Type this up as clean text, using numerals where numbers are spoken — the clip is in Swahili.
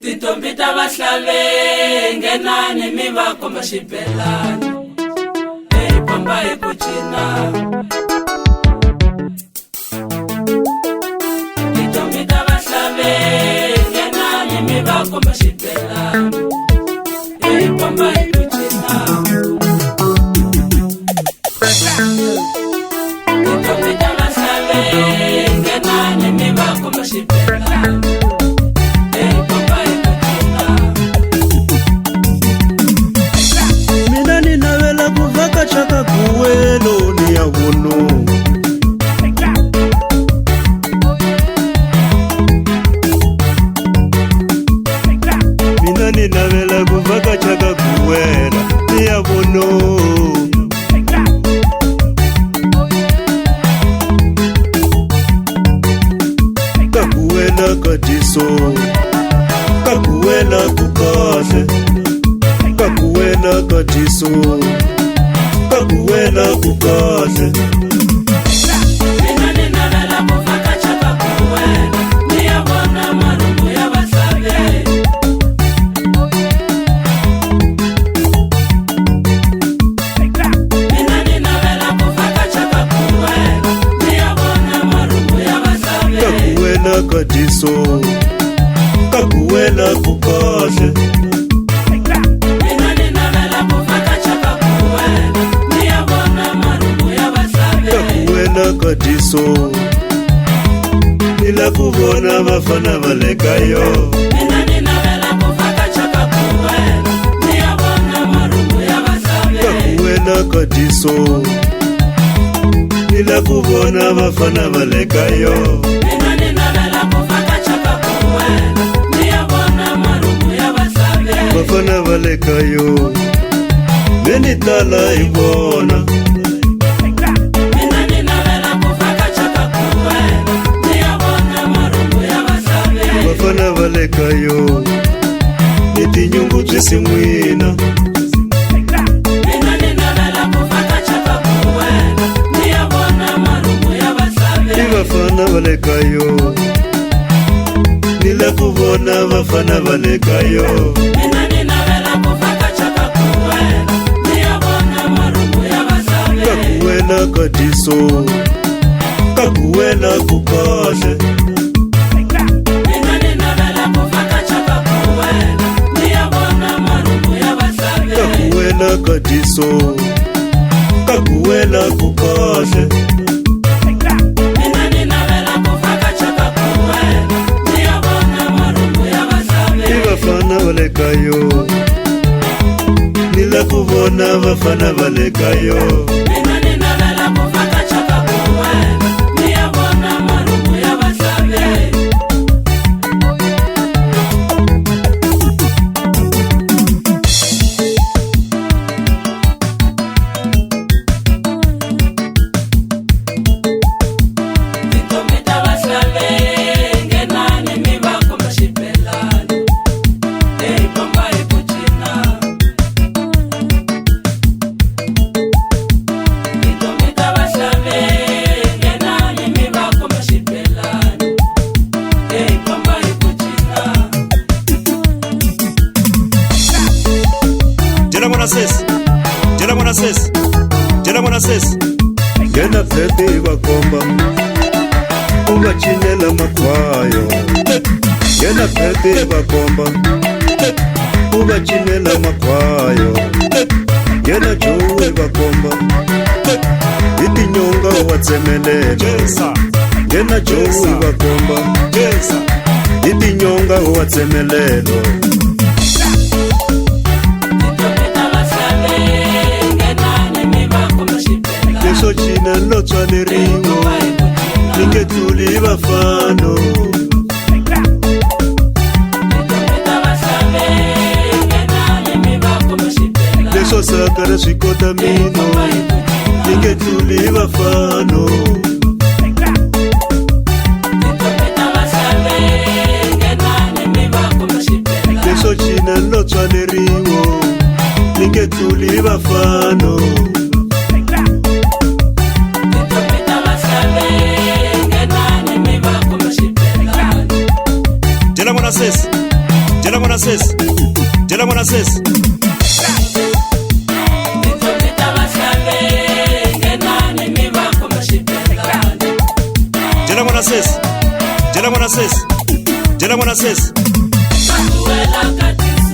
Titombi ta vahlave ngenani mi va komba xibelani hi pamba hi ku cina. Titombi ta vahlave ngenani mi va komba xibelani hi pamba hi ku cina. Titombi ta vahlave ngenani mi va komba xibelani. Chaka kuwelo ni ya wono mina ninavela kuvaka chaka kuwela ni ya wono kakuwela kadiso kakuwela kukahle kakuwela kadiso kakuwela kukahle mina ninavela kuvaka chaka kuwela ni ya vona marungu ya vahlave. Mina ninavela kuvaka chaka kuwela ni ya vona marungu ya vahlave. kakuwela kadiso kakuwela kukahle kadiso nila kuvona vafana valekayo. Mina ninavela kuvaka chaka kuwela ni ya vona marungu ya vahlave. Kakuwela kadiso nila kuvona vafana valekayo. Mina ninavela kuvaka chaka kuwela ni ya vona marungu ya vahlave. Vafana valekayo menitala ivona vafana valekayo nitinyungu byisimwina. Mina ninavela kuvaka chaka kuwela ni ya vona marungu ya vahlave. Vafana valekayo nila kuvona vafana valekayo. Mina ninavela kuvaka chaka kuwela ni ya vona marungu ya vahlave. Kakuwela kadiso kakuwela kukahle kakuwela kadiso kakuwela kukahle. Mina ninavela kuvaka chaka kuwela ni ya vona marungu ya vahlave. Vafana valekayo nila kuvona vafana valekayo. Mina ninavela kuvaka chaka kuwela ni ya vona marungu ya vahlave. Ngena phete vakomba uvachinela makhwayo. Ngena phete vakomba uvachinela makhwayo. Ngena jowe vakomba itinyonga watsemelela. Ngena jowe vakomba itinyonga watsemelela. Leso china lo tswaleriwa niketuli vafano. Leso sakara swikota mino niketuli vafano. Leso china lo tswaleriwa niketuli vafano. Jela mwana sesi mwana sesi, jela mwana sesi. Jela mwana sesi, jela mwana sesi, jela mwana sesi. Manuela Katis